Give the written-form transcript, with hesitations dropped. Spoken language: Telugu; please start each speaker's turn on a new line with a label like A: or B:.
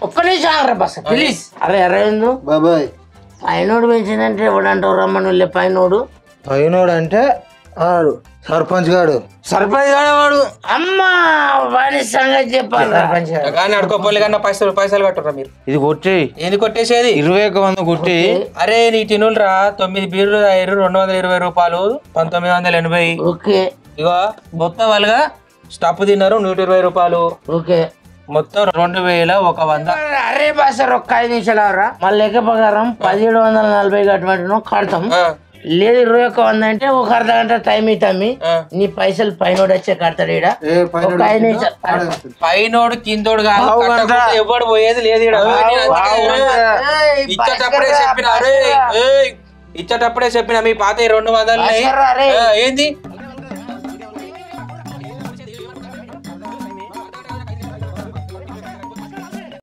A: ఒక్క నిమిషం ఆగరా బస్ ప్లీజ్. అరే అరవిందు
B: బాబాయ్
A: పైనోడు పెంచిందంటే ఎవడంటావు రమ్మను పైనోడు
B: అంటే సర్పంచ్ గాడు
C: వాడు
A: అమ్మా వాడి సంగతి చెప్పాలి.
C: కానీ అడుకోపోలే కన్నా పైసలు కట్టురా మీరు.
D: ఇది కొట్టి
C: ఏంది కొట్టేసేది
D: 21 కొట్టి.
C: అరే నీ తినులు రా 9 బీర్లు 220 రూపాయలు 1980.
A: ఓకే
C: ఇగో మొత్తం వాళ్ళుగా స్టప్ తిన్నారు 120 రూపాయలు.
A: ఓకే
C: మొత్తం 2100.
A: అరే బస్ ఒక్క 5 నిమిషాలు అవరా మళ్ళీ లెక్క ప్రకారం 1740 కట్టమంటున్నావు కడతాం. లేదు 2100 అంటే ఒక అర్ధ గంట టైం ఇస్తామి నీ పైసలు పైనోడు వచ్చే కడతాడు ఈడ. ఒక 5 నిమిషాలు
C: పైనోడు కిందోడు కాదు ఎవడు పోయేది లేదు ఇచ్చేటప్పుడే చెప్పిన. అరే ఇచ్చేటప్పుడే చెప్పిన మీ పాత 200 ఏంది